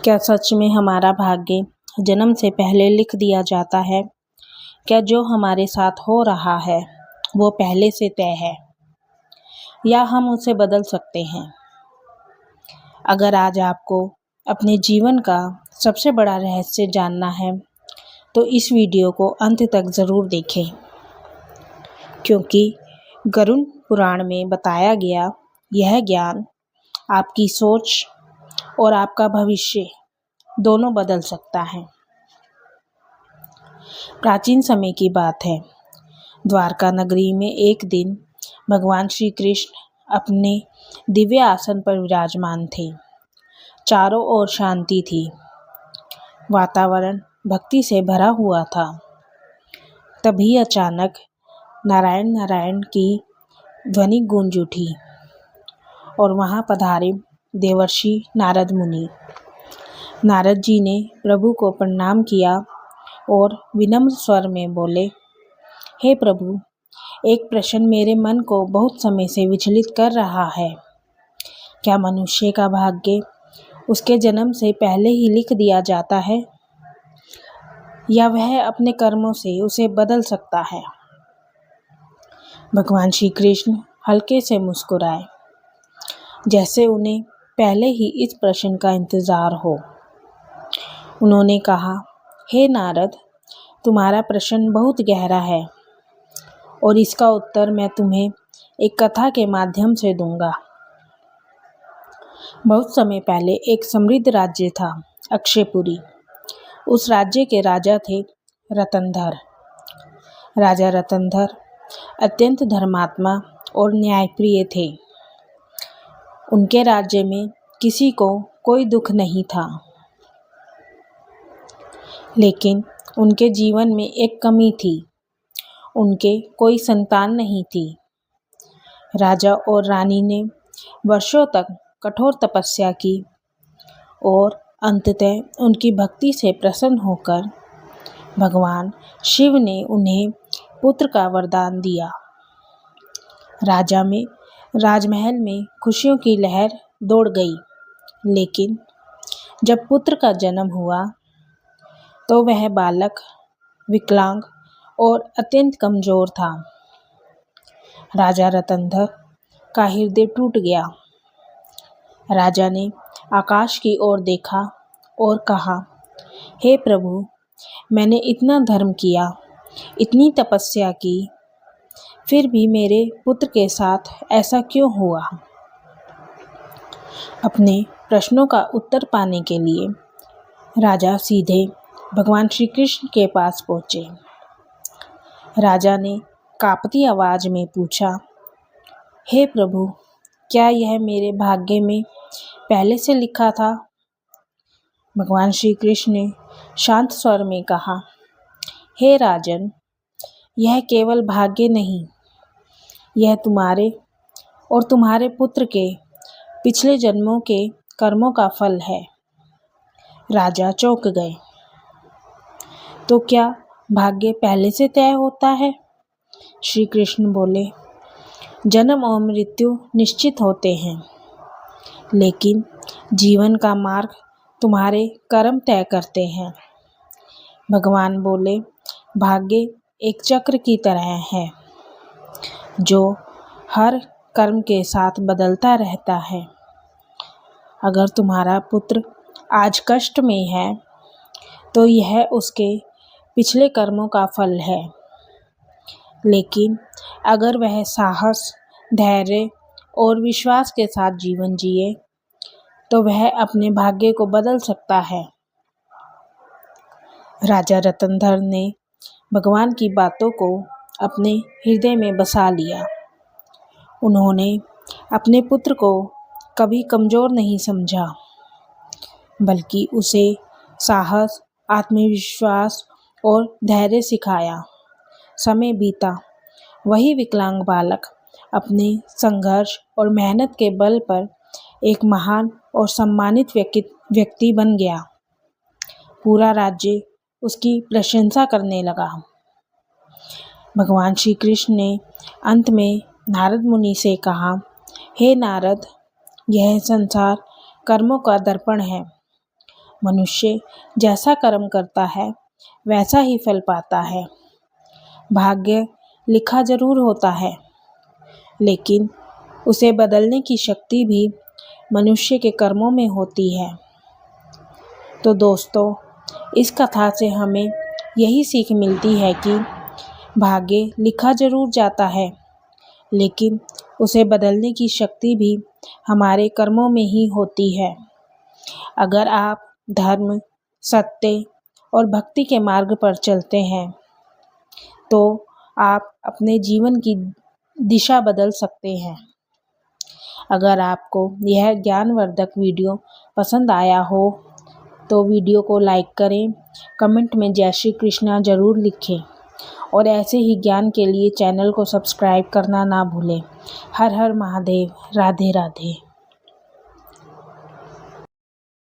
क्या सच में हमारा भाग्य जन्म से पहले लिख दिया जाता है? क्या जो हमारे साथ हो रहा है वो पहले से तय है या हम उसे बदल सकते हैं? अगर आज आपको अपने जीवन का सबसे बड़ा रहस्य जानना है तो इस वीडियो को अंत तक ज़रूर देखें, क्योंकि गरुड़ पुराण में बताया गया यह ज्ञान आपकी सोच और आपका भविष्य दोनों बदल सकता है। प्राचीन समय की बात है। द्वारका नगरी में एक दिन भगवान श्री कृष्ण अपने दिव्य आसन पर विराजमान थे। चारों ओर शांति थी। वातावरण भक्ति से भरा हुआ था। तभी अचानक नारायण नारायण की ध्वनि गूंज उठी और वहां पधारे देवर्षि नारद मुनि। नारद जी ने प्रभु को प्रणाम किया और विनम्र स्वर में बोले, हे प्रभु, एक प्रश्न मेरे मन को बहुत समय से विचलित कर रहा है। क्या मनुष्य का भाग्य उसके जन्म से पहले ही लिख दिया जाता है या वह अपने कर्मों से उसे बदल सकता है? भगवान श्री कृष्ण हल्के से मुस्कुराए, जैसे उन्हें पहले ही इस प्रश्न का इंतजार हो। उन्होंने कहा, हे नारद, तुम्हारा प्रश्न बहुत गहरा है और इसका उत्तर मैं तुम्हें एक कथा के माध्यम से दूंगा। बहुत समय पहले एक समृद्ध राज्य था, अक्षयपुरी। उस राज्य के राजा थे रतनधर। राजा रतनधर अत्यंत धर्मात्मा और न्यायप्रिय थे। उनके राज्य में किसी को कोई दुख नहीं था, लेकिन उनके जीवन में एक कमी थी। उनके कोई संतान नहीं थी। राजा और रानी ने वर्षों तक कठोर तपस्या की और अंततः उनकी भक्ति से प्रसन्न होकर भगवान शिव ने उन्हें पुत्र का वरदान दिया। राजमहल में खुशियों की लहर दौड़ गई, लेकिन जब पुत्र का जन्म हुआ तो वह बालक विकलांग और अत्यंत कमजोर था। राजा रतनधर का हृदय टूट गया। राजा ने आकाश की ओर देखा और कहा, हे प्रभु, मैंने इतना धर्म किया, इतनी तपस्या की, फिर भी मेरे पुत्र के साथ ऐसा क्यों हुआ? अपने प्रश्नों का उत्तर पाने के लिए राजा सीधे भगवान श्री कृष्ण के पास पहुंचे। राजा ने कांपती आवाज में पूछा, हे प्रभु, क्या यह मेरे भाग्य में पहले से लिखा था? भगवान श्री कृष्ण ने शांत स्वर में कहा, हे राजन, यह केवल भाग्य नहीं, यह तुम्हारे और तुम्हारे पुत्र के पिछले जन्मों के कर्मों का फल है। राजा चौंक गए। तो क्या भाग्य पहले से तय होता है? श्री कृष्ण बोले, जन्म और मृत्यु निश्चित होते हैं, लेकिन जीवन का मार्ग तुम्हारे कर्म तय करते हैं। भगवान बोले, भाग्य एक चक्र की तरह है जो हर कर्म के साथ बदलता रहता है। अगर तुम्हारा पुत्र आज कष्ट में है तो यह उसके पिछले कर्मों का फल है, लेकिन अगर वह साहस, धैर्य और विश्वास के साथ जीवन जिए तो वह अपने भाग्य को बदल सकता है। राजा रतनधर ने भगवान की बातों को अपने हृदय में बसा लिया। उन्होंने अपने पुत्र को कभी कमजोर नहीं समझा, बल्कि उसे साहस, आत्मविश्वास और धैर्य सिखाया। समय बीता, वही विकलांग बालक अपने संघर्ष और मेहनत के बल पर एक महान और सम्मानित व्यक्ति बन गया। पूरा राज्य उसकी प्रशंसा करने लगा। भगवान श्री कृष्ण ने अंत में नारद मुनि से कहा, हे नारद, यह संसार कर्मों का दर्पण है। मनुष्य जैसा कर्म करता है वैसा ही फल पाता है। भाग्य लिखा जरूर होता है, लेकिन उसे बदलने की शक्ति भी मनुष्य के कर्मों में होती है। तो दोस्तों, इस कथा से हमें यही सीख मिलती है कि भाग्य लिखा जरूर जाता है, लेकिन उसे बदलने की शक्ति भी हमारे कर्मों में ही होती है। अगर आप धर्म, सत्य और भक्ति के मार्ग पर चलते हैं तो आप अपने जीवन की दिशा बदल सकते हैं। अगर आपको यह ज्ञानवर्धक वीडियो पसंद आया हो तो वीडियो को लाइक करें, कमेंट में जय श्री कृष्णा ज़रूर लिखें और ऐसे ही ज्ञान के लिए चैनल को सब्सक्राइब करना ना भूलें। हर हर महादेव। राधे राधे।